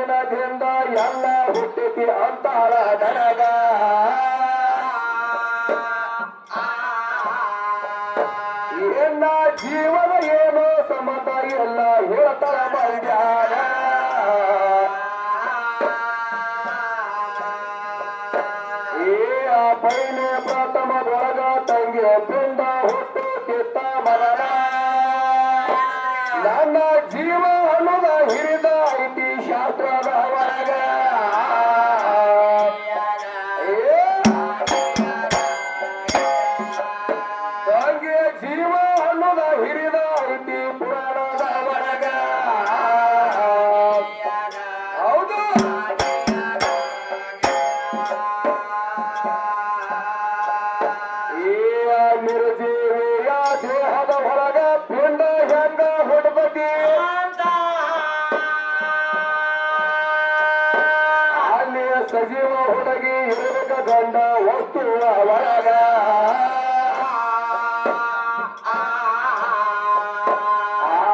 ದಿನದಿಂದ ಎಲ್ಲ ಹುಟ್ಟಿತಿ ಅಂತಾಳ ನನಗ ಏನ ಜೀವನ ಏನೋ ಸಂಬಂಧ ಎಲ್ಲ ಹೇಳ್ತಾಳ ಮಂಡ್ಯಾನ ಪೈನೆ ಪ್ರಥಮದೊಳಗ ತಂಗಿ ಪಿಂಡ ಹುಟ್ಟು ಕಿತ್ತ ಮರಣ ನನ್ನ ಜೀವ ಅನ್ನೋದ ಹಿರಿದ ಐತಿ ಶಾಸ್ತ್ರದ ಒಳಗ ತಂಗಿ ಜೀವ ಅನ್ನೋದ ಹಿರಿದ ಐತಿ ಪುರಾಣದ ಒಳಗ ಹೌದು ನಿರ್ಜೀವಿಯ ದೇಹದ ಹೊರಗ ಪಿಂಡ ಹೆಂಗ ಹುಡ್ಬತಿ ಅಲ್ಲಿ ಸಜೀವ ಹುಡುಗಿ ಇರಬೇಕ ಗಂಡ ವಸ್ತುವ ಒಳಗ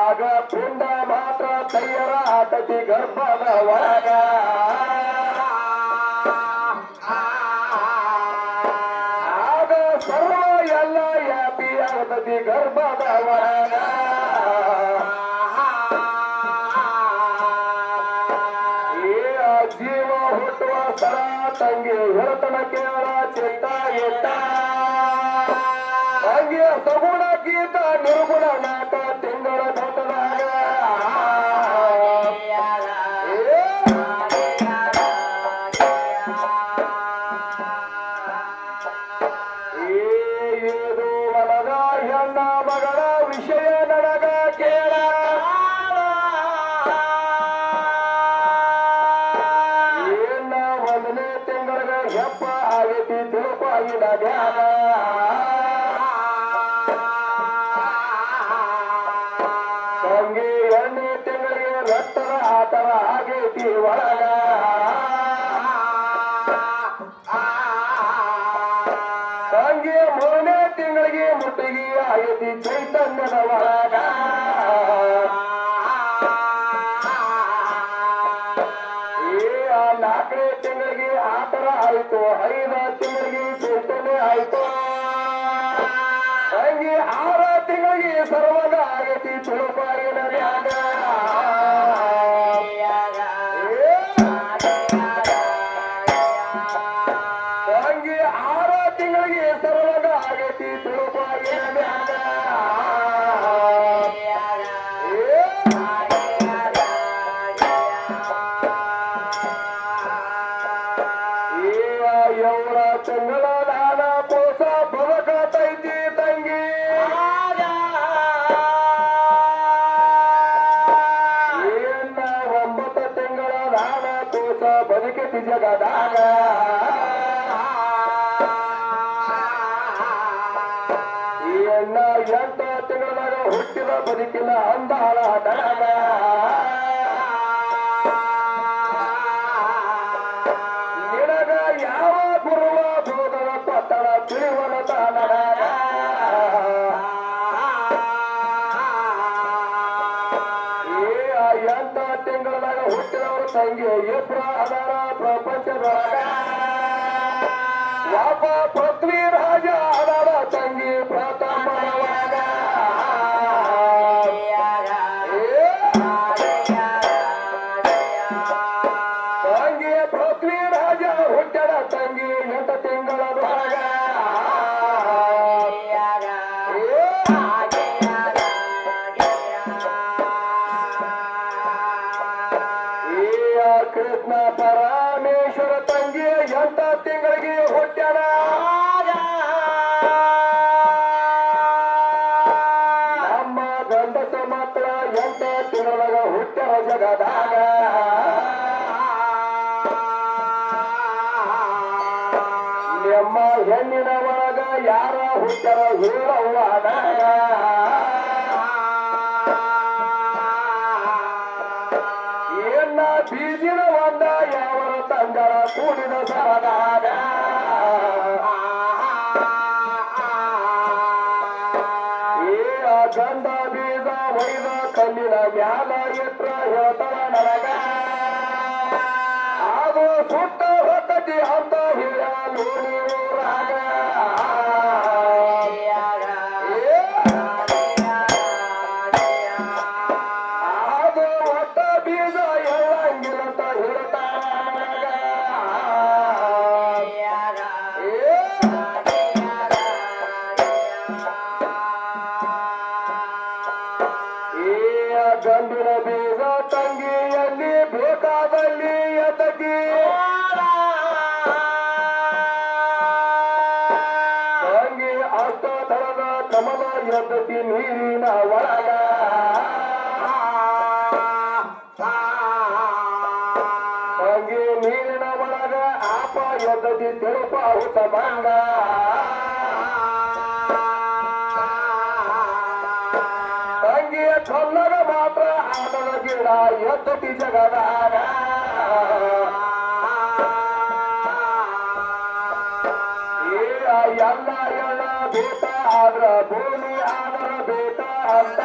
ಆಗ ಪಿಂಡ ಮಾತ್ರ ತಯ್ಯರ ಆತತಿ ಗರ್ಭದ ಒಳಗ ಗರ್ಭದ ಒಳಗ ಜೀವ ಹುಟ್ಟುವ ಸ್ಥಳ ತಂಗಿ ಹೇಳ್ತನ ಕೇಳ ಚಿತ್ತ ಇಟ್ಟ ತಂಗಿಯ ಸಗುಣ ಗೀತ ನಿರ್ಗುಣ ನಾಟ ತಿಂಗಳ ನೋಟದಾಗ ಮಗಳ ವಿಷಯ ನನಗ ಕೇಳ ಏನ ಒಂದನೇ ತಿಂಗಳಿಗೆ ಹೆಪ್ಪ ಆಗೈತಿ ತಿಳುಪಾಗಿನ ಧ್ಯಾನ ತಂಗಿ 2ನೇ ತಿಂಗಳಿಗೆ ರಕ್ತದ ಆತರ ಆಗೈತಿ ಒಳಗ ತಂಗಿ 3ನೇ ತಿಂಗಳಿಗೆ ಮುಟ್ಟಿಗೆ ಆಗೈತಿ ಚೈತನ್ಯದ ಒಳಗ 4ನೇ ತಿಂಗಳಿಗೆ ಆತರ ಆಯ್ತು 5ನೇ ತಿಂಗಳಿಗೆ ಚೈತನ್ಯ ಆಯ್ತು ತಂಗಿ 6 ತಿಂಗಳಿಗೆ ಸರ್ವಗ ಆಗೈತಿ ಚುಳುಪಾಗಿನ ಧ್ಯಾನ ತಂಗಿ 6 ತಿಂಗಳಿಗೆ ಸರ್ವಗ ಆಗೈತಿ ಚುಳುಪಾಗಿನ ಧ್ಯಾನ ಎವಳ ತಿಂಗಳ ದಾನ ಕೋಸ ಬದುಕತೈತಿ ತಂಗಿ ಏನ 9 ತಿಂಗಳ ದಾನ ಕೋಸ ಬದುಕತಿ ಜಗದಾಗ ಏನ 8 ತಿಂಗಳದಾಗ ಹುಟ್ಟಿದ ಬದುಕಿನ ಅಂದಾಳ ನನಗ ಯಾವ ಗುರುವ ಭೋಗದ ಪಟ್ಟಣ ತಿಳಿವನತ ನನಗ ಆ 8 ತಿಂಗಳದಾಗ ಹುಟ್ಟಿದವರು ತಂಗಿ ಇಬ್ರ ಅದರ ಪ್ರಪಂಚದೊಳಗ ಒಬ್ಬ ಪೃಥ್ವಿ ರಾಜ ಅದರ ತಂಗಿ ಪ್ರಥಮದೊಳಗ ತಂಗಿ ಪೃಥ್ವಿ ರಾಜ ಹುಟ್ಟದ ತಂಗಿ 8 ತಿಂಗಳದೊಳಗ ಕೃಷ್ಣ ಪರಮೇಶ್ವರ ತಂಗಿ 8 ತಿಂಗಳಿಗೆ ಹುಟ್ಟ್ಯಾನ ನಮ್ಮ ಗಂಡಸ ಮಾತ್ರ 8 ತಿಂಗಳಾಗ ಹುಟ್ಟ್ಯಾರ ಜಗದಾಗ ನಮ್ಮ ಹೆಣ್ಣಿನ ಒಳಗ ಯಾರ ಹುಟ್ಟ್ಯಾರ ಹೇಳವ್ವನಾಗ ಏನ ಬೀಜಿನ ಒಂದ ಯಾವರ ತಂದರ ಕೂಡಿದ ಸರದಾಗ ಗಂಧ ಬೀಜ ಒಯ್ದ ಕಲ್ಲಿನ ಮ್ಯಾಲ ಎತ್ರ ಹೇಳ್ತಾಳ ನನಗ ಅದು ಸುಟ್ಟ ಹೊಕ್ಕತಿ ಅಂತ ಹೇಳಲು ನೀವು ರಾಗ ಅದು ಒಟ್ಟ ಬೀಜ ಹೇಳಂಗಿಲ್ಲಂತ ಹೇಳ್ತಾರ ಗಂಡಿನ ಬೀಜ ತಂಗಿಯಲ್ಲಿ ಬೇಕಾದಲ್ಲಿ ಎತಗಿ ತಂಗಿ ಅಷ್ಟ ತಳದ ಕಮಲ ಎದ್ದತಿ ನೀರಿನ ಒಳಗ ತಂಗಿ ನೀರಿನ ಒಳಗ ಆಪ ಎದ್ದತಿ ತಿರುಪ ಹುಟ್ಟ ಬಂಗ ತಂಗಿಯ ಕಲ್ಲಗ ಮಾತ್ರ ಆಟದ ಗಿಡ ಎದ್ದತಿ ಜಗದಾಗ ಎಲ್ಲ ಎಲ್ಲ ಬೇಟ ಆದ್ರ ಭೂಮಿ ಆದರ ಬೇಟ ಅಂತ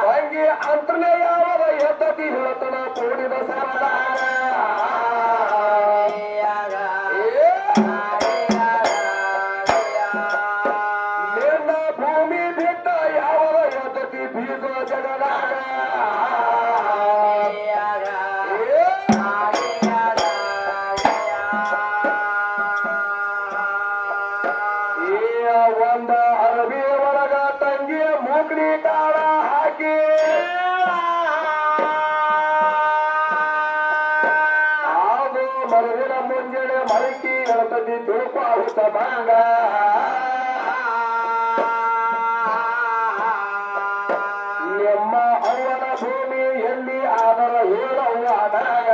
ತಂಗಿ ಅಂತಲೇ ಯಾವಾಗ ಎದ್ದತಿ ಹೇಳ್ತನ ಕೂಡಿದ ಸರದಾಗ ನಿನ್ನ ಭೂಮಿ ಬಿಟ್ಟ ಯಾವಾಗ ಎದ್ದತಿ ಬೀಜ ಜಗದಾಗ ಒಂದ ಅರಬಿ ಒಳಗ ತಂಗಿಯ ಮೂಗ್ನಿ ಕಾಳ ಹಾಕಿ ಅದು ಮರುದಿನ ಮುಂಜಾನೆ ಮಳಕಿ ಎಳತದಿ ತಿರುಪ ಹುಟ್ಟ ಬಂಗ ನಿಮ್ಮ ಅವ್ವನ ಭೂಮಿ ಎಲ್ಲಿ ಆದರ ಹೇಳವ್ವನಾಗ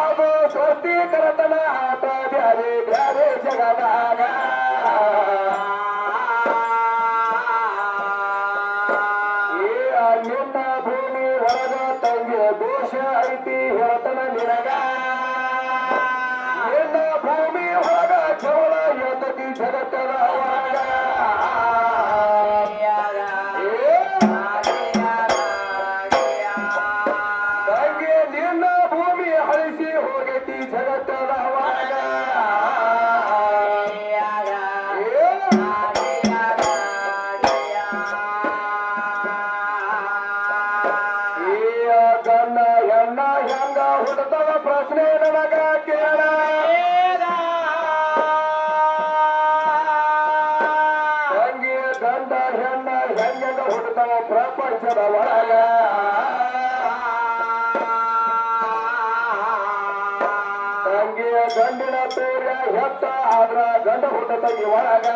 ಅದು ಸ್ವಸ್ತೀಕರತನ ಆಟ ಬ್ಯಾರೆ ಬ್ಯಾರೆ ಜಗದಾಗ ನಿನ್ನ ಭೂಮಿ ಹೊರಗ ತಂಗಿ ದೋಷ ಐತಿ ಹೇಳ್ತನ ನಿನಗ ನಿನ್ನ ಭೂಮಿ ಹೊರಗ ಜವಳ ಎದ್ದತಿ ಜಗತ್ತದ ಒಳಗ ತಂಗಿ ನಿನ್ನ ಭೂಮಿ ಹಳಿಸಿ ಹೋಗೈತಿ ಜಗತ್ತದ ಒಳಗ ಗಂಡ ಹೆಣ್ಣ ಹೆಂಗ ಹುಡ್ತವ ಪ್ರಶ್ನೆ ನನಗ ಕೇಳ ತಂಗಿ ಗಂಡ ಹೆಣ್ಣ ಹೆಂಗ ಹುಡ್ತವ ಪ್ರಪಂಚದ ಒಳಗ ತಂಗಿಯ ಗಂಡಿನ ತೂರ್ಯ ಹೆತ್ತ ಆದ್ರ ಗಂಡ ಹುಟ್ಟತಗಿ ಒಳಗ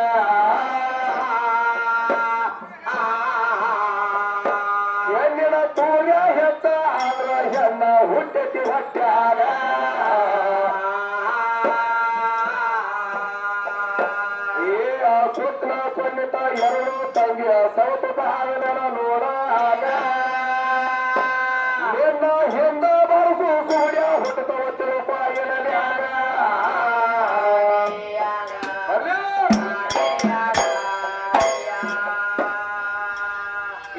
ಹೆಣ್ಣಿನ ತೂರ್ಯ ಹೆತ್ತ ಆದ್ರ ಹೆಣ್ಣ ಹುಟ್ಟತಿ ಹೊಟ್ಟ್ಯಾಗ ಸುತ್ತಲ ಸನ್ನಿತ ಎರಡು ತಂಗಿಯ ಸೌತ ಭಾಗನ ನೋಡಾಗ ನಿನ್ನ ಹಿಂದ ಬರಸು ಸೂರ್ಯ ಹುಟ್ಟತವ ತಿರುಪಾಯನ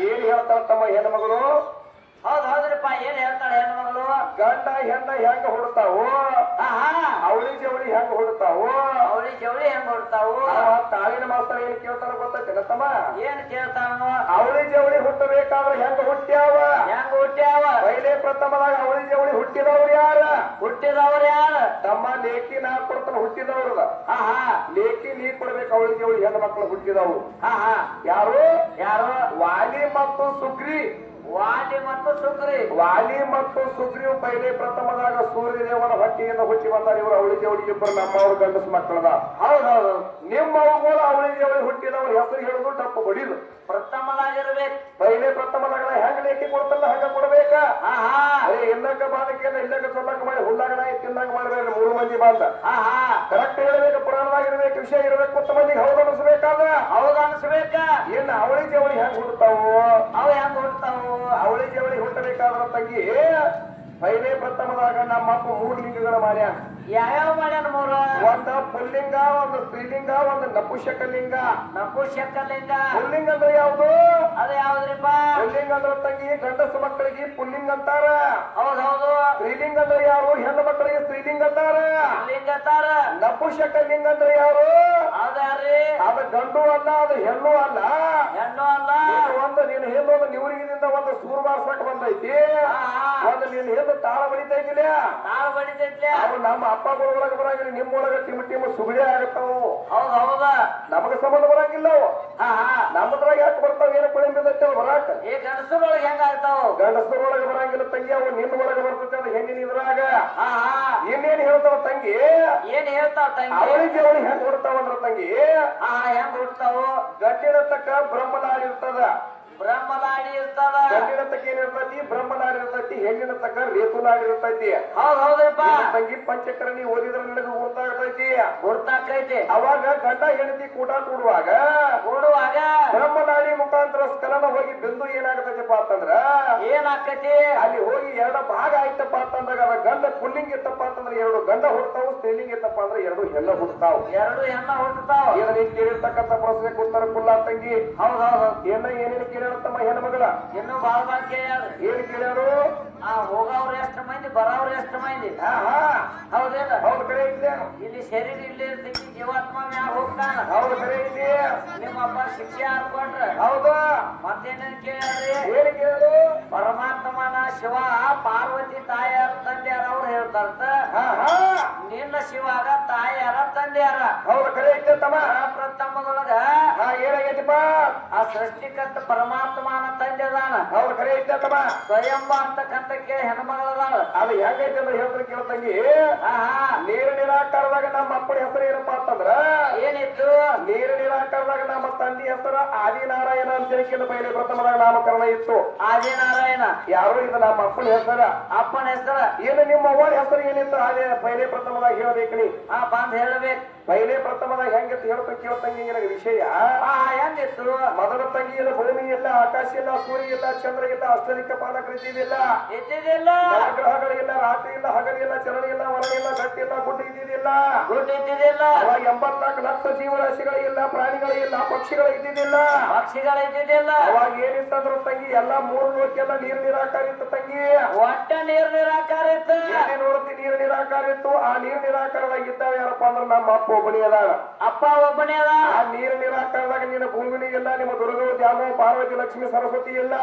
ಏನ್ ಹೇಳ್ತಾಳ ತಮ್ಮ ಹೆಣ್ಮಗಳು ಹೌದ್ ಹೌದ್ರಿಪ್ಪ ಏನ್ ಹೇಳ್ತಾಳೆ ಹೆಣ್ಮಗಳು ಗಂಡ ಹೆಣ್ಣ ಹೆಂಗ ಹುಡ್ತಾವು ಅವಳಿ ಜವಳಿ ಹೆಂಗ ಹುಡ್ತಾವು ಅವಳಿ ಜವಳಿ ಹೆಂಗ್ ಹೊಡ್ತಾವು ತಾಳಿನ ಮಾಸ್ತರ ಏನ್ ಕೇಳ್ತಾರ ಗೊತ್ತೈತೆ ತಮ್ಮ ಏನ್ ಕೇಳ್ತಾವ ಅವಳಿ ಜವಳಿ ಹುಟ್ಟಬೇಕಾದ್ರೆ ಹೆಂಗ ಹುಟ್ಟ್ಯಾವ ಹೆಂಗ್ ಹುಟ್ಟ್ಯಾವ ಪೈಲೆ ಪ್ರಥಮದಾಗ ಅವಳಿ ಜವಳಿ ಹುಟ್ಟಿದವ್ರು ಯಾರ ಹುಟ್ಟಿದವ್ರು ಯಾರು ತಮ್ಮ ಲೇಖಿ ನಾ ಕೊಡ್ತಾನ ಹುಟ್ಟಿದವ್ರದ ಲೇಖಿ ನೀ ಕೊಡ್ಬೇಕು ಅವಳಿ ಜವಳಿ ಹೆಣ್ಣು ಮಕ್ಕಳು ಹುಟ್ಟಿದವು ಯಾರು ಯಾರು ವಾಲಿ ಮತ್ತು ಸುಗ್ರಿ ವಾಲಿ ಮತ್ತು ಸುಗ್ರಿ ವಾಲಿ ಮತ್ತು ಸುಗ್ರೀವ್ ಪೈಲೆ ಪ್ರಥಮದಾಗ ಸೂರ್ಯ ದೇವನ ಹೊಟ್ಟಿಯಿಂದ ಹುಟ್ಟಿ ಬಂದಾರ ಇವರು ಅವಳಿ ಜವಳಿ ಇಬ್ಬರು ನಮ್ಮವ್ರ ಗಂಡಸ ಮಕ್ಕಳದ ಹೌದೌದು ನಿಮ್ಮ ಅವುಗಳು ಅವಳಿ ಜವಳಿ ಹುಟ್ಟಿದವ್ರ ಹೆಸರು ಹೇಳುದು ತಪ್ಪು ಬಡಿದು ಪ್ರಥಮದಾಗಿರ್ಬೇಕು ಪೈಲೆ ಪ್ರಥಮದಾಗ ಹೆಂಗ ಲೇಖಿ ಕೊಡ್ತಲ್ಲ ಹಂಗ ಕೊಡ್ಬೇಕ ಇಲ್ಲಕ ಬಾಲಕಿಯನ್ನ ಇಲ್ಲಕ ಸೊಲ್ಲಕ ಮಾಡಿ ಹುಲ್ಲಾಗಣ ತಿಂದಾಗ ಮಾಡ್ಬೇಡ್ರಿ 3 ಮಂದಿ ಬಂದ ಕರೆಕ್ಟ್ ಹೇಳ್ಬೇಕು ಪುರಾಣವಾಗಿರ್ಬೇಕು ವಿಷಯ ಇರ್ಬೇಕು 10 ಮಂದಿಗೆ ಹೌದು ಅನಿಸ್ಬೇಕಾದ ಹೌದು ಅನ್ಸ್ಬೇಕ ಏನ್ ಅವಳಿ ಜವಳಿ ಹೆಂಗ್ ಹುಡ್ತಾವು ಅವು ಹೆಂಗ್ ಹುಡ್ತಾವು ಅವಳಿ ಜವಳಿ ಹುಟ್ಟಬೇಕಾದ್ರ ತಂಗಿ ಪೈಲೆ ಪ್ರಥಮದಾಗ ನಮ್ಮ ಅಪ್ಪ 3 ಲಿಂಗಗಳ ಮಾಡ್ಯಾನ. ಯಾವ್ಯಾವ ಮಾಡ್ಯಾನ ಮೂರು? ಒಂದ ಪುಲ್ಲಿಂಗ, ಒಂದು ಸ್ತ್ರೀಲಿಂಗ, ಒಂದು ನಪುಷಕಲಿಂಗ. ನಪುಷಕಲಿಂಗ. ಪುಲ್ಲಿಂಗ ಅಂದ್ರೆ ಯಾವುದು? ಅದು ಯಾವ್ದ್ರಿಪ್ಪ? ಪುಲ್ಲಿಂಗ ಅಂದ್ರೆ ತಂಗಿ ಗಂಡಸು ಮಕ್ಕಳಿಗೆ ಪುಲ್ಲಿಂಗ ಅಂತಾರ. ಹೌದೌದು. ಸ್ತ್ರೀಲಿಂಗ ಅಂದ್ರೆ ಯಾರು? ಹೆಣ್ಣು ಮಕ್ಕಳಿಗೆ ಸ್ತ್ರೀಲಿಂಗ ಅಂತಾರ. ಲಿಂಗ ಅಂತಾರ. ನಪುಷಕಲಿಂಗ ಅಂದ್ರೆ ಯಾರು? ಹೌದಾರ್ರಿ. ಅದು ಗಂಡು ಅಲ್ಲ, ಅದು ಹೆಣ್ಣು ಅಲ್ಲ. ಹೆಣ್ಣು ಅಲ್ಲ. ಒಂದು ನೀನು ಹಿಂದೊಂದು ನಿವರಿಗಿನಿಂದ ಒಂದು ಸೂರು ಬಾರ್ಸಕ್ ಬಂದೈತಿ, ಒಂದು ನೀನು ಹಿಂದೆ ತಾಳ ಬಡಿತೈತಿಲ್ಲ, ತಾಳು ಬಡಿತೈತ್ಲೆ. ಅವು ನಮ್ಮ ಅಪ್ಪಗಳ ಒಳಗೆ ಬರಂಗಿಲ್ಲ, ನಿಮ್ಮೊಳಗ ಟಿಮ್ ಟಿಮ್ ಸುಗಡಿ ಆಗತ್ತಾವು. ಹೌದ್ ಹೌದ. ನಮಗ ಸಂಬಂಧ ಬರಂಗಿಲ್ಲ ಅವು. ಹಾ ಹಾ. ನಮ್ಮದ್ರಾಗ ಯಾಕೆ ಬರ್ತಾವ? ಏನು ಕುಳಿಂಬಿದೈತಿ ಅವು ಬರಾಕ. ಈ ಗಂಡಸರೊಳಗೆ ಹೆಂಗ ಆಗ್ತಾವ? ಗಂಡಸರೊಳಗೆ ಬರಂಗಿಲ್ಲ ತಂಗಿ, ಅವು ನಿನ್ನ ಒಳಗೆ ಬರ್ತೈತೆ. ಅದು ಹೆಣ್ಣಿನ ಇದ್ರಾಗ ಹಾ ಹಾ. ಇನ್ನೇನ್ ಹೇಳ್ತಾವ ತಂಗಿ? ಏನ್ ಹೇಳ್ತಾವ ತಂಗಿ? ಅವಳಿಗೆ ಹೆಂಗ್ ಹೊಡ್ತಾವಂದ್ರ ತಂಗಿ, ಹಾ ಹೆಂಗ್ ಹುಡ್ತಾವು? ಗಂಡಿನ ತಕ್ಕ ಬ್ರಹ್ಮನಾಡಿ ಇರ್ತದ. ಬ್ರಹ್ಮಲಾಡಿ ಇರ್ತದ. ಗಂಡಿನ ತಕ್ಕ ಏನಿರ್ತೈತಿ? ಬ್ರಹ್ಮನಾಡಿ ಇರ್ತೈತಿ. ಹೆಣ್ಣಿನ ತಕ್ಕ ರೇತುನಾಡಿ ಇರ್ತೈತಿ. ಹೌದ್ ಹೌದ್ರಿಪ್ಪ. ತಂಗಿ ಪಂಚಕರಣಿ ಓದಿದ್ರ ನಿನಗೆ ಗೊತ್ತಾಗ್ತೈತಿ. ಗುರ್ತಾಕೈತಿ. ಅವಾಗ ಗಂಡ ಹೆಂಡತಿ ಕೂಟ ಕೂಡುವಾಗ ಕೂಡುವಾಗ ಬ್ರಹ್ಮನಾಡಿ ಮುಖಾಂತರ ಸ್ಖಲನ ಹೋಗಿ ಬಿಂದು ಏನಾಗತೈತಿಪ್ಪ ಅಂತಂದ್ರ ಏನಾಕತಿ? ಅಲ್ಲಿ ಹೋಗಿ 2 ಭಾಗ ಆಯ್ತಪ್ಪ ಅಂತಂದಾಗ ಅದ ಗಂಡ ಪುಲ್ಲಿಂಗ ಇತ್ತಪ್ಪ ಅಂತಂದ್ರೆ 2 ಗಂಡ ಹುಡ್ತಾವು, ಸ್ತ್ರೀಲಿಂಗ ಇತ್ತಪ್ಪ ಅಂದ್ರೆ 2 ಹೆಣ್ಣ ಹುಡ್ತಾವು. ಎರಡು ಹೆಣ್ಣ ಹುಟ್ಟತಾವ. ಇದನ್ನ ಕೇಳಿರ್ತಕ್ಕಂಥ ಪ್ರಶ್ನೆ ಕೊಡ್ತಾರ ಕುಲ್ಲ ತಂಗಿ. ಹೌದ್ ಹೌದು. ಏನೇನು ಕೇಳ್ತಮ್ಮ ಹೆಣ್ಮಗಳ? ಇನ್ನು ಬಾಳ ಬಾಳ ಕೇಳ್ಯಾರ. ಏನ್ ಕೇಳ್ಯಾರು? ಹೋಗವ್ರು ಎಷ್ಟು ಮಂದಿ, ಬರವ್ರು ಎಷ್ಟು ಮಂದಿ? ಹೌದೇನ? ಹೌದು ಕರೆ ಇದೆ. ಇಲ್ಲಿ ಶರೀರ ಇಲ್ಲಿ ಇರ್ತೈತಿ, ಜೀವಾತ್ಮ ಮ್ಯಾಗ ಹೋಗ್ತಾನ. ಹೌದು ಕರೆ ಇದೆ. ನಿಮ್ಮಪ್ಪ ಶಿಕ್ಷೆ ಹಾಕೊಂಡ್ರ ಹೌದು. ಮತ್ತೇನೇನ್ ಕೇಳ್ಯಾರ್ರಿ? ಏನ್ ಕೇಳೋದು? ಪರಮಾತ್ಮನ ಶಿವ ಪಾರ್ವತಿ ತಾಯಾರ ತಂದೆಯಾರ ಅವ್ರು ಹೇಳ್ತಾರಂತ. ನಿನ್ನ ಶಿವಾಗ ತಾಯಾರ ತಂದೆಯಾರ. ಹೌದು ಕರೆ ಐತೆ ತಮ್ಮ. ಪ್ರಥಮದೊಳಗ ಏನಾಗೈತಿಪ್ಪ? ಆ ಸೃಷ್ಟಿಕರ್ತ ಪರಮಾತ್ಮನ ತಂದೆ ಅದಾನ. ಹೌದು ಕರೆ ಐತೆ ತಮ್ಮ. ಸ್ವಯಂಬ ಅಂತಕ್ಕಂತ ಕೇಳಿ ಹೆಣ್ಮಗಳದಾಳ. ಅದು ಹೆಂಗೈತೆ ಅಂದ್ರೆ ಹೇಳಿದ್ರೆ ಕೇಳ್ತಂಗಿ. ಆಹಾ. ನೀರು ನಿರಾಕಾರದಾಗ ನಮ್ಮ ಅಪ್ಪನ ಹೆಸರು ಏನಪ್ಪಾ ಅಂತಂದ್ರ ಏನಿತ್ತು? ನೀರು ನಿರಾಕಾರದಾಗ ನಮ್ಮ ತಂದೆ ಹೆಸರು ಆದಿನಾರಾಯಣ ಅಂತ ಹೇಳಿ ಪೈಲೆ ಪ್ರಥಮದಾಗ ನಾಮಕರಣ ಇತ್ತು. ಆದಿನಾರಾಯಣ. ಯಾರು? ಇದು ನಮ್ಮ ಅಪ್ಪನ ಹೆಸರ. ಅಪ್ಪನ ಹೆಸರ ಏನು ನಿಮ್ಮ ಅವ್ವನ ಹೆಸರು ಏನಿತ್ತು? ಅದೇ ಪೈಲೆ ಪ್ರಥಮದಾಗ ಹೇಳ್ಬೇಕು ನೀ. ಬಂದ್ ಹೇಳ್ಬೇಕು. ಪೈಲೆ ಪ್ರಥಮದಾಗ ಹೆಂಗಿತ್ತು ಹೇಳ್ತ ಕೇಳ್ತಂಗಿ ನಿನಗೆ ವಿಷಯ. ಹೆಂಗಿತ್ತು? ಮೊದಲ ತಂಗಿ ಇಲ್ಲ, ಭೂಮಿ ಇಲ್ಲ, ಆಕಾಶ ಇಲ್ಲ, ಸೂರ್ಯ ಇಲ್ಲ, ಚಂದ್ರ ಇಲ್ಲ, ಅಷ್ಟದಿಕ್ಕ ಪಾಲಕರು ಇದ್ದಿದ್ದಿಲ್ಲ. ಇದ್ದಿದ್ದಿಲ್ಲ. ಗ್ರಹಗಳಿಲ್ಲ, ರಾತ್ರಿ ಇಲ್ಲ, ಹಗಲಿಲ್ಲ, ಚರಣ ಇಲ್ಲ, ವರಣ ಇಲ್ಲ, ಗಟ್ಟಿ ಇಲ್ಲ, ಗುಡ್ಡ ಇದ್ದಿದ್ದಿಲ್ಲ. ಗುಡ್ಡ ಇದ್ದಿದ್ದಿಲ್ಲ. ಅವಾಗ 84 ಲಕ್ಷ ಜೀವರಾಶಿಗಳಿಲ್ಲ, ಪ್ರಾಣಿಗಳಿಲ್ಲ, ಪಕ್ಷಿಗಳು ಇದ್ದಿದ್ದಿಲ್ಲ. ಪಕ್ಷಿಗಳು ಇದ್ದಿದ್ದಿಲ್ಲ. ಅವಾಗ ಏನಿತ್ತಂದ್ರು ತಂಗಿ ಎಲ್ಲ 3 ಲೋಕೆಲ್ಲ ನೀರು ನಿರಾಕಾರ ಇತ್ತು ತಂಗಿ. ಒಟ್ಟ ನೀರ್ ನಿರಾಕಾರ ಇತ್ತು. ಎಲ್ಲಿ ನೋಡ್ತಿ ನೀರು ನಿರಾಕಾರ ಇತ್ತು. ಆ ನೀರು ನಿರಾಕಾರದಾಗ ಇದ್ದಾವ ಯಾರಪ್ಪ ಅಂದ್ರೆ ನಮ್ಮ ಅಪ್ಪ ಒಬ್ಬನೇ ಅದಾನ. ಅಪ್ಪ ಒಬ್ಬನೇ ಅದ. ಆ ನೀರು ನಿರಾಕಾರದಾಗ ನಿನ್ನ ಭೂಮಿನಿ ಇಲ್ಲ, ನಿಮ್ಮ ದುರ್ಗವ ದ್ಯಾಮ ಪಾರ್ವತಿ ಲಕ್ಷ್ಮಿ ಸರಸ್ವತಿ ಇಲ್ಲ.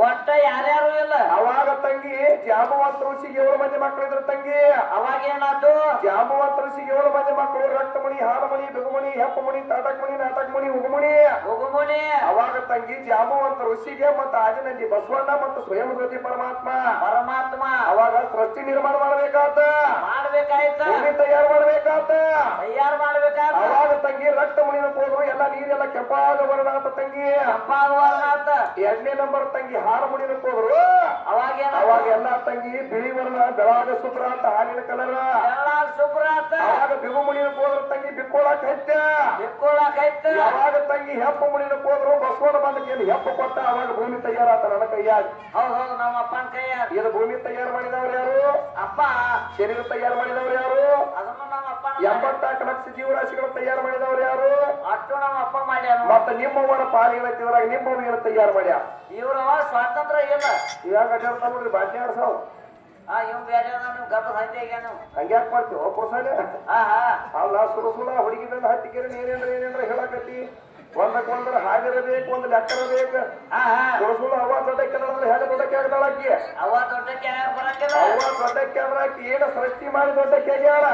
ಒಟ್ಟ ಯಾರ್ಯಾರು ಇಲ್ಲ. ಅವಾಗ ತಂಗಿ ಜಾಂಬವಂತ ಋಷಿಗೆ 7 ಮಂದಿ ಮಕ್ಕಳಿದ್ರು ತಂಗಿ. ಅವಾಗ ಏನಾಯ್ತು? ಜಾಂಬವಂತ ಋಷಿಗೆ 7 ಮಂದಿ ಮಕ್ಕಳು: ರಕ್ತಮಣಿ, ಹಾರಮಣಿ, ಬಿಗುಮಣಿ, ಹೆಪ್ಪಮಣಿ, ತಾಟಕಮಣಿ, ನಾಟಕಮಣಿ, ಉಗುಮಣಿ. ಉಗುಮಣಿ. ಅವಾಗ ತಂಗಿ ಜಾಂಬವಂತ ಋಷಿಗೆ ಮತ್ತು ಆದಿನಲ್ಲಿ ಬಸವಣ್ಣ ಮತ್ತು ಸ್ವಯಂ ಜ್ಯೋತಿ ಪರಮಾತ್ಮ ಅವಾಗ ಸೃಷ್ಟಿ ನಿರ್ಮಾಣ ಮಾಡ್ಬೇಕಾತ, ಮಾಡ್ಬೇಕಾಯ್ತು, ಭೂಮಿ ತಯಾರು ಮಾಡ್ಬೇಕಾತ. ತಯಾರು ಮಾಡ್ಬೇಕಾಯ್ತು. ಅವಾಗ ತಂಗಿ ರಕ್ತ ಮುನಿನ ಹೋದ್ರು, ಎಲ್ಲ ನೀರೆಲ್ಲ ಕೆಂಪಾಗ ಬರದಾತ ತಂಗಿ. ಕೆಂಪಾಗುವಾಗ 2ನೇ ನಂಬರ್ ತಂಗಿ ಹಾರ ಮುನಿನ ಹೋದ್ರು. ಅವಾಗ ಎಲ್ಲ ತಂಗಿ ಬಿಳಿ ವರ್ಣ, ಬೆಳಾಗ ಶುಭ್ರ ಅಂತ ಹಾಲಿನ ಕಲರ್. ಎಲ್ಲ ಶುಭ್ರ ಆತ. ಅವಾಗ ಬಿಗು ಮುನಿನ ಹೋದ್ರು ತಂಗಿ ಬಿಕ್ಕೋಳಕ್ ಬಿಕ್ಕೋಳಕೈತ. ಅವಾಗ ತಂಗಿ ಹೆಪ್ಪ ಮುನಿನ ಹೋದ್ರು. ಬಸವಣ್ಣ ಬಂದ ಹೆಪ್ಪ ಕೊಟ್ಟ. ಅವಾಗ ಭೂಮಿ ತಯಾರಾತ ನನ್ನ ಕೈಯಾಗ. ಹೌದು, ನಮ್ಮ ಅಪ್ಪನ ಕೈಯಾಗ. ಇದು ಭೂಮಿ ತಯಾರು ಮಾಡಿದವ್ರು ಯಾರು? ಅಪ್ಪ. ಶರೀರ ತಯಾರು ಮಾಡಿದವ್ರು ಯಾರು? ಅದನ್ನು ನಮ್ಮ ಅಪ್ಪನ. 84 ಲಕ್ಷ ಜೀವರಾಶಿಗಳು ತಯಾರು ಮಾಡಿದವ್ರು ಯಾರು? ಅಷ್ಟು ನಮ್ಮ ಅಪ್ಪ ಮಾಡ್ಯಾರ. ಮತ್ತ ನಿಮ್ಮವ್ವನ ಪಾಲಿಗಳತ್ತಿದ್ರಾಗ ನಿಮ್ಮವ್ವ ಏನು ತಯಾರು ಮಾಡ್ಯಾರ? ಇವ್ರ ಸ್ವಾತಂತ್ರ್ಯ ಇಲ್ಲ. ಇವಾಗ ಅಡ್ಡಾಡ್ತಾ ನೋಡ್ರಿ ಬಾಟ್ಲಿ ಆಡ್ಸಾವ್. ಇವ್ ಬೇರೆ ನೀವು ಗಬ್ಬ ಸಂಜೆಗೇನು ಹಂಗ್ಯಾಕ್ ಮಾಡ್ತೀವಿ ಪುರುಷಾಲೆ? ಅಲ್ಲ ಸುರಸುಲ ಹುಡುಗಿ ಬಂದು ಹತ್ತಿಕೆರೆ ಏನೇನ್ರ ಹೇಳಕತ್ತಿ. ಒಂದಕ್ಕೊಂದ್ರ ಹಾಗಿರಬೇಕು, ಒಂದು ಲೆಕ್ಕರಬೇಕು. ಸುರಸುಲ ಅವ್ವ ದೊಡ್ಡಕ್ಕೆ ಅಂದ್ರೆ ಹೇಗೆ ದೊಡ್ಡಕ್ಕೆ ಆಗ್ದಾಳಕ್ಕಿ? ಅವ್ವ ದೊಡ್ಡಕ್ಕೆ ಬರಕ್ಕಿಲ್ಲ. ಅವ್ವ ದೊಡ್ಡಕ್ಕೆ ಅಂದ್ರೆ ಆಕಿ ಏನು ಸೃಷ್ಟಿ ಮಾಡಿ ದೊಡ್ಡಕ್ಕೆ ಆಗ್ಯಾಳ?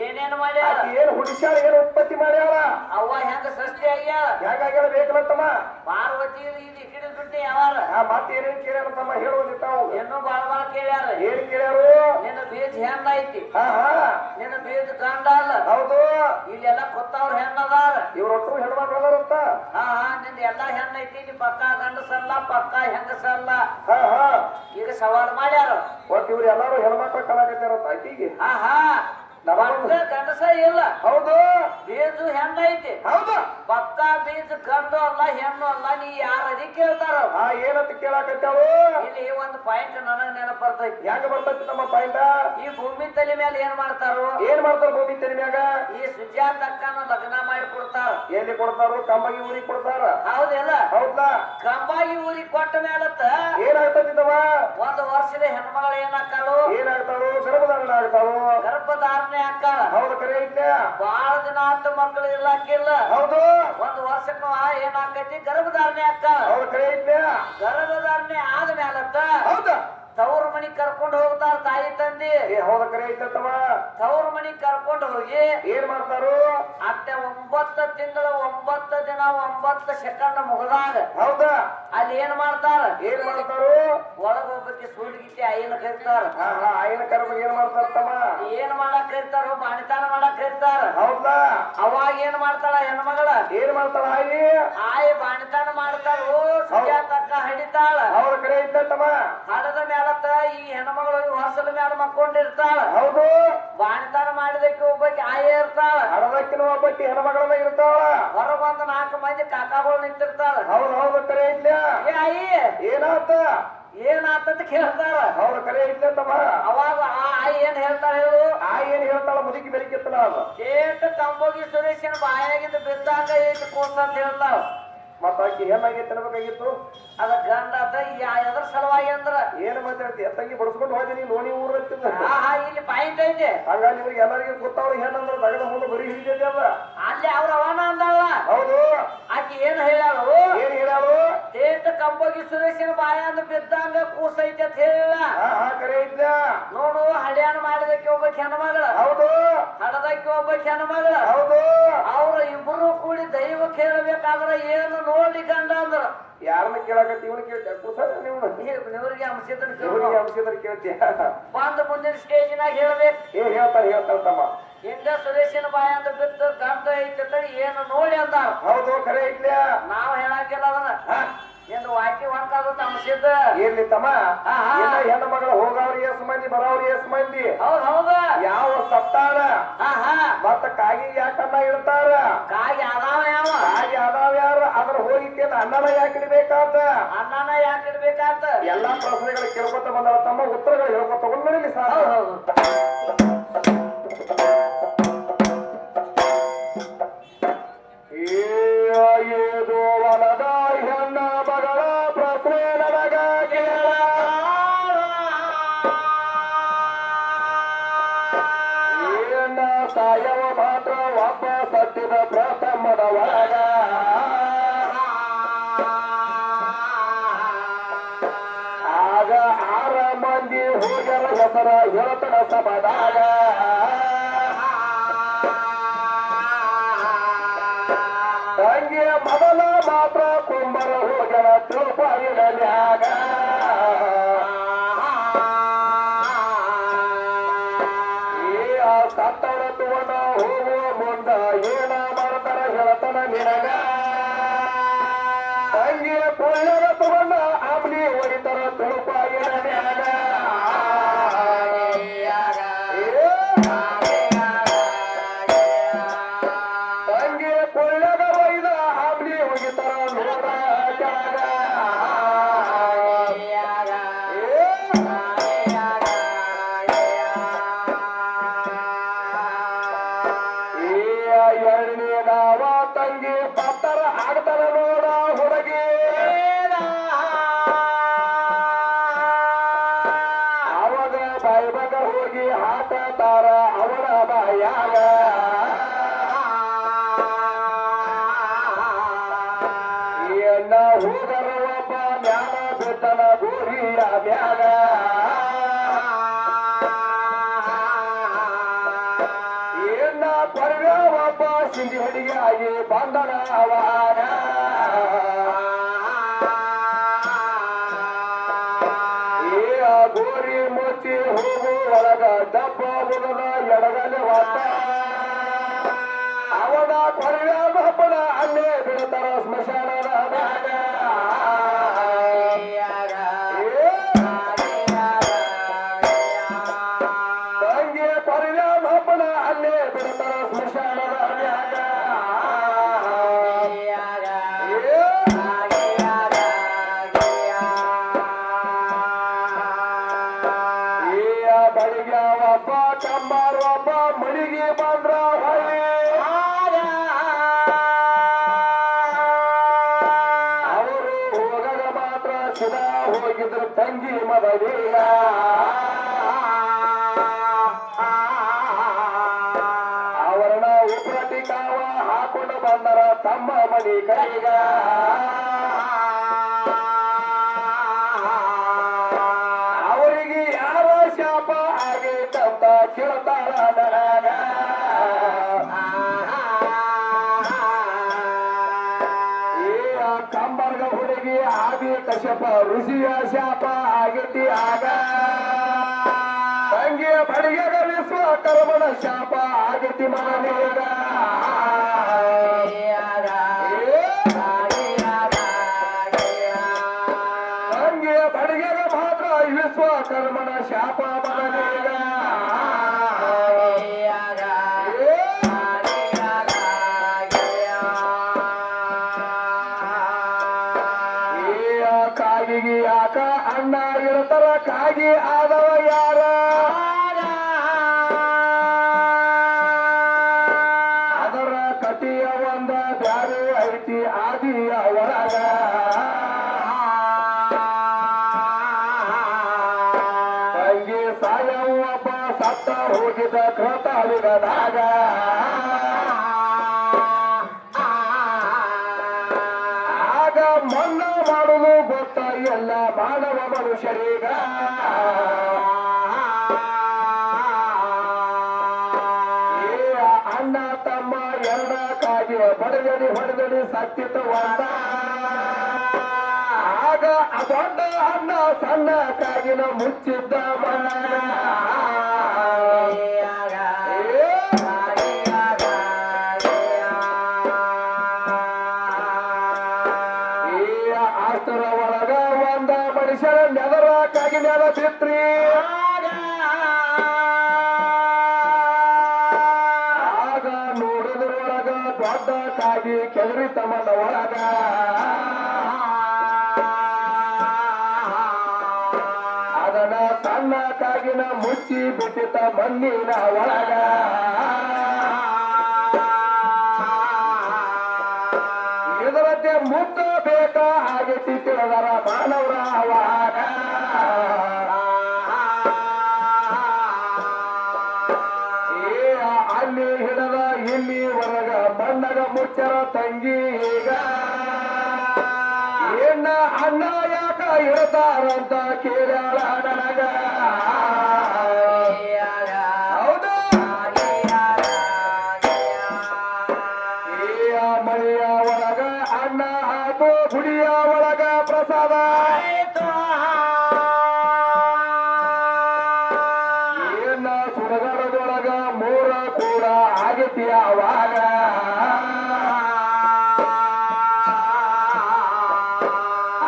ಏನೇನು ಮಾಡ್ಯಾಳ? ಏನು ಹುಡಿಸ್ಯಾಳ? ಏನು ಉತ್ಪತ್ತಿ ಮಾಡ್ಯಾಳ? ಅವ್ವ ಹೆಂಗ ಸೃಷ್ಟಿ ಆಗ್ಯಾಳ? ಹೇಗಾಗ್ಯಾಳ ಬೇಕಲತ್ತಮ್ಮ? ಪಾರ್ವತಿ ಇದು ಹಿಡಿದು ಬಿಟ್ಟು ಯಾವಾರ ಮತ್ತೆ ಏನೇನು ಕೇಳ್ಯಾರ ತಮ್ಮ ಹೇಳೋದಿತ್ತಾವು? ಇನ್ನೂ ಬಾಳ ಕೇಳ್ಯಾರ. ಏನ್ ಕೇಳ್ಯಾರು? ನಿನ್ನ ಬೀಜ ಹೆಣ್ಣ ಐತಿ, ನಿನ್ನ ಬೀಜ ಗಂಡ ಅಲ್ಲ. ಹೌದು. ಇಲ್ಲೆಲ್ಲ ಕೊತ್ತವ್ರ ಹೆಣ್ಣದಾರ. ಇವ್ರೊಟ್ಟು ಹೆಣ್ಮಕ್ಳು ಅದಾರಂತ. ನಿಂದ ಎಲ್ಲಾ ಹೆಣ್ಣ ಐತಿ, ನೀ ಪಕ್ಕ ಗಂಡಸಲ್ಲ, ಪಕ್ಕ ಹೆಂಗಸಲ್ಲ. ಈಗ ಸವಾಲ್ ಮಾಡ್ಯಾರ. ಒಟ್ಟು ಇವ್ರು ಎಲ್ಲಾರು ಹೆಣ್ಮಕ್ಳು ಕಲಾಕತ್ತಾರಂತ ಆಕಿಗೆ. ಪಕ್ಕ ಗಂಡಸ ಇಲ್ಲ ಹೌದು ಬೀಜು ಹೆಣ್ಣ ಐತಿ ಹೌದು ಪಕ್ಕ ಬೀಜ ಗಂಡು ಅಲ್ಲ ಹೆಣ್ಣು ಅಲ್ಲ ನೀ ಯಾರ ಅದಿ ಕೇಳ್ತಾರ ಏನಂತ ಕೇಳಾಕತ್ತಾಳು ಇಲ್ಲಿ ಒಂದು ಪಾಯಿಂಟ್ ನನಗ್ ನೆನಪು ಬರ್ತೈತಿ ಹೆಂಗ ಬರ್ತೈತಿ ನಮ್ಮ ಪಾಯಿಂಟ ಈ ಭೂಮಿ ತಲೆ ಮೇಲೆ ಏನ್ ಮಾಡ್ತಾರು ಭೂಮಿ ತೆರಿ ಮ್ಯಾಗ ಈ ಸುಜಾತ ಅಕ್ಕನ ಲಗ್ನ ಮಾಡಿ ಕೊಡ್ತಾರ ಎಲ್ಲಿ ಕೊಡ್ತಾರು ಕಂಬಗಿ ಊರಿಗೆ ಕೊಡ್ತಾರ ಹೌದಿಲ್ಲ ಹೌದಾ ಕಂಬಾಗಿ ಊರಿಗೆ ಕೊಟ್ಟ ಮೇಲತ್ತ ಏನಾಗ್ತದಿದ್ದವ ಒಂದು ವರ್ಷದ ಹೆಣ್ಮಗಳು ಏನಾಗ್ತಾಳು ಗರ್ಭಧಾರಣ ಆಗ್ತಾಳು ಗರ್ಭಧಾರಣೆ ಹಾಕಾಳ ಹೌದು ಕರೆ ಐತೆ ಬಹಳ ದಿನ ಆತ ಮಕ್ಕಳು ಇರ್ಲಾಕಿಲ್ಲ ಹೌದು ಒಂದು ವರ್ಷಕ್ಕ ಏನಾಕೈತಿ ಗರ್ಭಧಾರಣೆ ಹಾಕಾಳ ಹೌದು ಕರೆ ಐತೆ ಗರ್ಭಧಾರಣೆ ಆದ ಮೇಲತ್ತ ಹೌದಾ ತವ್ರ ಮನಿ ಕರ್ಕೊಂಡು ಹೋಗ್ತಾರ ತಾಯಿ ತಂದಿ ಹೌದ ಕರೆ ಐತವ ತವ್ರ ಮನಿ ಕರ್ಕೊಂಡು ಹೋಗಿ ಏನ್ ಮಾಡ್ತಾರು ಅತ್ತೆ 9 ತಿಂಗಳ 9 ದಿನ 9 ಸೆಕೆಂಡ್ ಮುಗದಾಗ ಹೌದಾ ಅಲ್ಲಿ ಏನ್ ಮಾಡ್ತಾರ ಒಳಗ ಹೋಗ್ಬೇಕು ಸೂಡ್ಗಿತ್ತಿ ಐನ ಕರಿತಾರ ಆಯ್ನ ಕರ್ಮ ಏನ್ ಮಾಡ್ತಾರ ತಮ್ಮ ಏನ್ ಮಾಡಕ್ ಕರಿತಾರ ಬಾಣಿತಾನ ಮಾಡಕ್ ಕರಿತಾರ ಹೌದಾ ಅವಾಗ ಏನ್ ಮಾಡ್ತಾಳ ಹೆಣ್ಮಗಳ ಏನ್ ಮಾಡ್ತಾಳ ಆಯಿ ಬಾಣಿತಾನ ಮಾಡ್ತಾಳು ಸುಜಾತಕ್ಕ ಹಡಿತಾಳ ಹೌದ ಕರೆ ಐತಮ್ಮ ಹಡದ ಮೇಲತ್ತ ಈ ಹೆಣ್ಮಗಳು ಹೊಸಲ ಮ್ಯಾಲ ಮಕ್ಕೊಂಡಿರ್ತಾಳ ಹೌದು ಬಾಣಿತಾನ ಮಾಡಿದಕ್ಕೆ ಒಬ್ಬಾಕಿ ಆಯಿ ಇರ್ತಾಳ ಹಡದಕ್ಕಿನ ಒಬ್ಬಾಕಿ ಹೆಣ್ಮಗಳನ್ನ ಇರ್ತಾಳ ಹೊರಗೊಂದು 4 ಮಂದಿ ಕಾಕಾಗಳು ನಿಂತಿರ್ತಾಳ ಹೌದು ಹೌದು ಕರೆ ಐತ್ಲ ಏ ಆಯಿ ಏನಾತ ಏನಾತಂತ ಕೇಳ್ತಾರ ಹೌದು ಕರೆ ಐತ್ಲಮ್ಮ ಅವಾಗ ಆ ಆಯಿ ಏನ್ ಹೇಳ್ತಾಳ ಹೇಳು ಏನ್ ಹೇಳ್ತಾಳ ಮುದುಕಿ ಬೆಳಿಗ್ಗೆತ್ತಲ ಅದು ಏಟ ಕಂಬೋಗಿ ಸುರೇಶನ್ ಬಾಯಾಗಿಂದ ಬಿದ್ದಾಗ ಏಟ್ ಕೂಸ ಅಂತ ಹೇಳ್ತಾಳ ಮತ್ತ ಆಕಿ ಏನಾಗೈತೆ ಅನ್ಬೇಕಾಗಿತ್ತು ಅದ ಗಂಡ ಆತ ಎದ್ರ ಸಲುವಾಗಿ ಅಂದ್ರ ಏನ್ ಮಾತಾಡ್ತಿ ಎತ್ತಂಗಿ ಬಡ್ಸ್ಕೊಂಡು ಹೋದಿನಿ ಲೋಣಿ ಊರ್ ಇಲ್ಲಿ ಪಾಯಿಂಟ್ ಐತೆ ಹಂಗ ನಿಮ್ಗೆ ಎಲ್ಲರಿಗೂ ಗೊತ್ತಾವ್ರ ಏನಂದ್ರ ದಗದ ಮುಂದೆ ಬರೀ ಹಿಡಿದೈತಿ ಅದ ಅಲ್ಲಿ ಅವ್ರ ಅವನ ಅಂದಲ್ಲ ಹೌದು ಆಕಿ ಏನ್ ಹೇಳಾಳು ಏನ್ ಹೇಳಾಳು ಏಟ ಕಂಬೋಗಿ ಸುರೇಶನ್ ಬಾಯಾಂದ ಬಿದ್ದಂಗ ಕೂಸೈತೆ ಅಂತ ಹೇಳಿಲ್ಲ ಕರೆ ಐತ್ಲ ನೋಡು ಹಳ್ಯಾಣ ಮಾಡಿದಕ್ಕೆ ಒಬ್ಬ ಹೆಣ್ಮಗಳ ಹೌದು ಹಡದಕ್ಕೆ ಒಬ್ಬ ಹೆಣ್ಮಗಳ ಹೌದು ಅವ್ರ ಇಬ್ಬರು ಕೂಡಿ ದೈವ ಕೇಳಬೇಕಾದ್ರ ಏನು ನೋಡಿ ಗಂಡ ಅಂದ್ರ ಯಾರನ್ನ ಕೇಳಾಕತ್ತಿ ಇವನು ಕೇಳ್ತೀಯ ನೀವು ಇವ್ರಿಗೆ ಅಂಶದನ್ ಇವರಿಗೆ ಅಂಶದ್ರ ಕೇಳ್ತೀಯ ಬಂದ ಮುಂದಿನ ಸ್ಟೇಜಿನಾಗ ಹೇಳ್ಬೇಕು ಹೇಳ್ತಾರ ತಮ್ಮ ಹಿಂಗ ಸುರೇಶನ ಬಾಯ ಅಂತ ಬಿದ್ದು ಗಂಡ ಐತೆ ಏನು ನೋಡಿ ಅಂದ ಹೌದು ಕರೆ ಐತ್ಲ ನಾವ್ ಹೇಳಂಗಿಲ್ಲ ಅದನ್ನ ಎಂದು ವಾಕಿ ಒಂದಾದ ಅಂಶದ ಇರ್ಲಿ ತಮ್ಮ ಹೆಣ್ಣು ಮಗಳ ಹೋಗವ್ರಿ ಎಸ್ ಮಂದಿ ಬರವ್ರಿ ಎಸ್ ಮಂದಿ ಹೌದ ಯಾವ ಸತ್ತಾರ ಮತ್ತ ಕಾಗಿ ಯಾಕನ್ನ ಇಡ್ತಾರ ಕಾಗಿ ಅದಾವ ಯಾರು ಅದ್ರ ಹೋಗಿಕ್ಕೆ ಅನ್ನನ ಯಾಕೆ ಇಡ್ಬೇಕಾದ ಅನ್ನನ ಯಾಕೆ ಇಡ್ಬೇಕಾದ ಎಲ್ಲಾ ಪ್ರಶ್ನೆಗಳು ಕೇಳ್ಕೊತ ಬಂದವ ತಮ್ಮ ಉತ್ತರಗಳು ಹೇಳ್ಕೊತ ಬಂದ್ಮೇಲೆ ಏದು ಹೊಲದ ಹೆಣ್ಣ ಮಗಳ ಪ್ರಶ್ನೆ ನನಗ ಕೇಳ ಏನ ಸಾಯವ ಮಾತ್ರ ಒಬ್ಬ ಸತ್ತಿದ ಪ್ರಥಮದ ಒಳಗ ಆಗ 6 ಮಂದಿ ಹೋಗರ ಹೆಸರ ಹೇಳ್ತನ ಸಭದಾಗ ತಂಗಿಯ ಮೊದಲ ಮಾತ್ರ ಕುಂಬರ ಹೋಗರ ತಿರುಪಾಯಿನ ನ್ಯಾಗ ಸತ್ತಳ ತುವನ ಹೋಗುವ ಮುಂದ ಏನ ಮಾಡ್ತಾರ ಹೇಳ್ತಾನ ನಿನಗ ತಂಗಿಯ ಕೊಳ್ಳರ ತುವನ ಆಮ್ಲಿ ಹೊಡಿತಾರ ತಿರುಪಾಯಿನ ನ್ಯಾಗ ತಂಗಿ ಪತ್ತರ ಆಗ್ತಾರ ನೋಡ ಹುಡುಗಿ ಅವಾಗ ಬಾಯಿಬಗ ಹೋಗಿ ಹಾಕತಾರ ಅವಳ ಬಾಯಾಗ ಎಣ್ಣ ಹೋಗರ ಒಬ್ಬ ಮ್ಯಾಲ ಬಿದ್ದನ ಗೋರಿಯ ಮ್ಯಾಗ ಪರ್ವ ಒಬ್ಬ ಸಿಂಧಿ ಹಡಿಗೆ ಆಗಿ ಬಂದನ ಅವಾಗ ಗೋರಿ ಮುಚ್ಚಿ ಹೋಗು ಒಳಗ ಡಬ್ಬ ಬುಗದ ಎಡಗಲೆ ಹೊತ್ತ ಅವನ ಪರ್ವ ಹಬ್ಬನ ಅಲ್ಲೇ ಬಿಡ್ತಾರ ಸ್ಮಶಾನದ ಮ್ಯಾಗ ತಂಗಿ ಪರ್ವ ಹಬ್ಬನ ತಂಗಿ ಮದವೀಗ ಅವರನ್ನ ಉಪ್ರಟಿ ಕಾವ ಹಾಕೊಂಡು ಬಂದರ ತಮ್ಮ ಮನಿ ಕೈಗ ಅವರಿಗೆ ಯಾರ ಶಾಪ ಆಗೈತಂತ ಕೇಳ್ತಾಳ ನನಗ ಕಂಬರ್ಗ ಹುಡುಗಿ ಆದಿ ಕಶ್ಯಪ ಋಷಿಯ ಶಾಪ ಆಗೈತಿ ಆಗ ತಂಗಿಯ ಬಡಿಗೆಗ ವಿಶ್ವಕರ್ಮನ ಶಾಪ ಆಗೈತಿ ಮಗನೇಗ ತಂಗಿಯ ಬಡಿಗೆಗ ಮಾತ್ರ ವಿಶ್ವಕರ್ಮನ ಶಾಪ ಮಗನೇಗ ಕಾಗಿಗೆ ಯಾಕ ಅಣ್ಣ ಇರ್ತಾರ ಕಾಗಿ ಆದವ ಯಾರ ಅದರ ಕಟಿಯ ಒಂದ ಬ್ಯಾರೆ ಐತಿ ಆದಿಯ ಒಳಗ ತಂಗಿ ಸಾಯವ್ವಪ್ಪ ಸತ್ತ ಹೋಗಿದ ಕೃತಾಳಿಗದಾಗ ಮನ್ನ ಮಾಡುವುದು ಗೊತ್ತ ಎಲ್ಲ ಮಾನವ ಮನುಷ್ಯರೀಗ ಅಣ್ಣ ತಮ್ಮ ಎರಡಕ್ಕಾಗಿ ಹೊಡೆದಡಿ ಸತ್ತಿತವಾದ ಆಗ ದೊಡ್ಡ ಅಣ್ಣ ಸಣ್ಣಕ್ಕಾಗಿನ ಮುಚ್ಚಿದ್ದ ಮನ ಆಸ್ತರ ಒಳಗ ಒಂದ ಮನುಷ್ಯರ ನೆದರಕ್ಕಾಗಿ ನೆಲ ಬಿತ್ರಿ ಆಗ ನೋಡಿದ್ರೊಳಗ ದೊಡ್ಡಕ್ಕಾಗಿ ಕೆದರಿ ತಮ್ಮನ ಒಳಗ ಅದನ್ನ ಸಣ್ಣಕ್ಕಾಗಿನ ಮುಚ್ಚಿ ಬಿಟ್ಟಿತ ಮಣ್ಣಿನ ಒಳಗ ಇದರದ್ದೇ ಮುತ್ತ ಬೇಕ ಆಗೈತಿ ತಿಳಿದರ ಮಾನವರ ಅವಾಗ ಅಲ್ಲಿ ಹಿಡದ ಇಲ್ಲಿ ಹೊರಗ ಮಣ್ಣಗ ಮುಚ್ಚರ ತಂಗಿ ಈಗ ಏನ ಅಣ್ಣ ಯಾಕ ಇಡ್ತಾರಂತ ಕೇಳ್ಯಾಳ ನನಗ ಹೌದಾ ಮಳೆಯ ಒಳಗ ಅಣ್ಣ ಆತು ಗುಡಿಯ ಒಳಗ ಪ್ರಸಾದ ಏನ ಸುರಗರದೊಳಗ ಮೂರ ಕೂಡ ಆಗತಿ ಅವಾಗ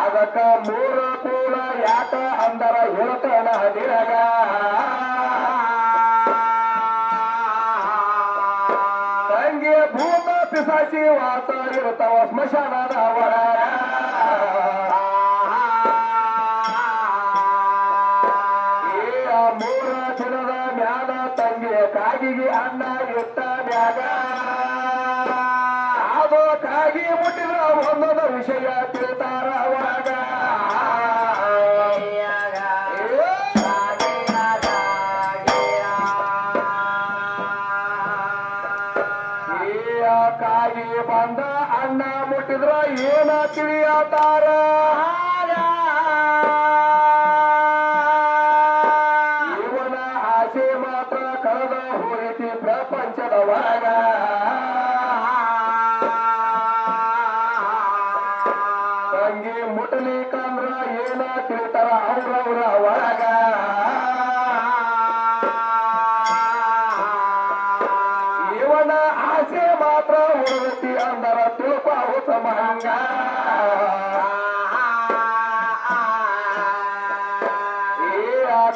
ಅದಕ್ಕ ಮೂರ ಕೂಡ ಯಾಕ ಅಂದರ ಹೇಳ್ತಾನ ನಿನಗ ತಂಗಿ ಭೂತ ಪಿಸಾಸಿ ವಾಸ ಇರ್ತಾವ ಸ್ಮಶಾನದ ಒಳಗ ಮೂರ ದಿನದ ಮ್ಯಾಲ ತಂಗಿ ಕಾಗಿಗೆ ಅನ್ನ ಇಟ್ಟ ಮ್ಯಾಗ ಅದು ಕಾಗಿ ಮುಟ್ಟಿದ್ರ ಒಂದದ ವಿಷಯ ತಿಳ್ತಾರ ಒಳಗ ಕಾಗಿ ಬಂದ ಅಣ್ಣ ಮುಟ್ಟಿದ್ರ ಏನ ತಿಳಿಯತಾರ ಇವನ ಆಸೆ ಮಾತ್ರ ಕಳೆದ ಹೋಯಿತಿ ಪ್ರಪಂಚದ ಒಳಗ ತಂಗಿ ಮುಟ್ಟಲಿಕ್ಕಂದ್ರ ಏನ ತಿಳಿತಾರ ಅವ್ರವ್ರ ಒಳಗ ಇವನ ಆಸೆ ಮಾತ್ರ ಉಳಿದತಿ ಅಂದರ ತಿಳ್ಪಾವು ಸಮಂಗ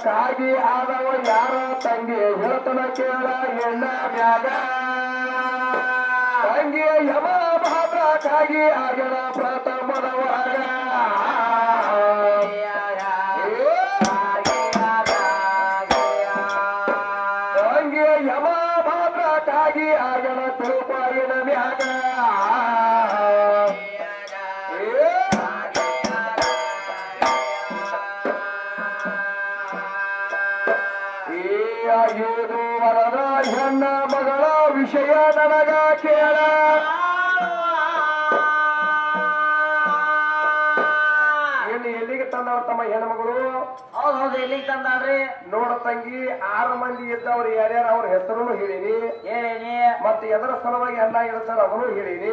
ಕಾಗಿ ಆದವ ಯಾರ ತಂಗಿ ಹೇಳ್ತನ ಕೇಳ ಎಣ್ಣ ಮ್ಯಾಗ ತಂಗಿ ಯಮ ಭಾದ್ರ ಕಾಗಿ ಆಗ್ಯನ ಪ್ರಥಮದ ಒಳಗ ತಂಗಿ ಯಮ ಭಾದ್ರ ಕಾಗಿ ಆಗ್ಯನ ತಿರುಪಾಯಿನ ಮ್ಯಾಗ ಆಗಿದು ವರದ ಹೆಣ್ಣ ಮಗಳ ವಿಷಯ ನನಗ ಕೇಳ ಎಲ್ಲಿಗೆ ತಂದವ ತಮ್ಮ ಹೆಣ್ಮಗಳು ಹೌದು ಎಲ್ಲಿಗೆ ತಂದಾಳ್ರಿ ನೋಡ ತಂಗಿ 6 ಮಂದಿ ಇದ್ದವ್ರು ಯಾರ್ಯಾರು ಅವ್ರ ಹೆಸರನ್ನು ಹೇಳಿನಿ ಹೇಳೇನಿ ಮತ್ತೆ ಎದರ ಸಲುವಾಗಿ ಅನ್ನ ಇಡ್ತಾರ ಅದನ್ನು ಹೇಳಿನಿ